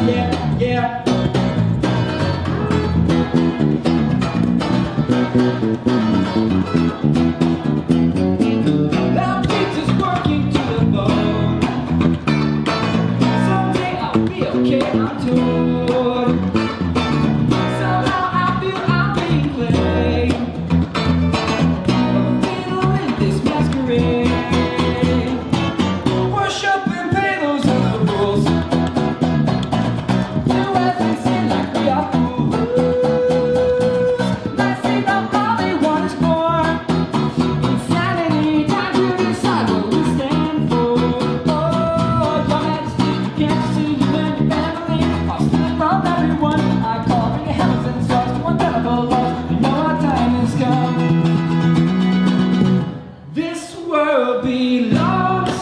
yeah, yeah. Now Jesus working to the bone. Someday I'll be okay, I'm told. Somehow I feel I'm being played. A fiddle in this masquerade. Worship and pay, those are the rules. Do as they say like we are fools. Let's see now all they want is more. Insanity, time to decide what we stand for. Oh, Your Majesty, can't see you and your family are stealing from everyone. I call for your heavens and stars to untenable laws. You know our time has come. This world belongs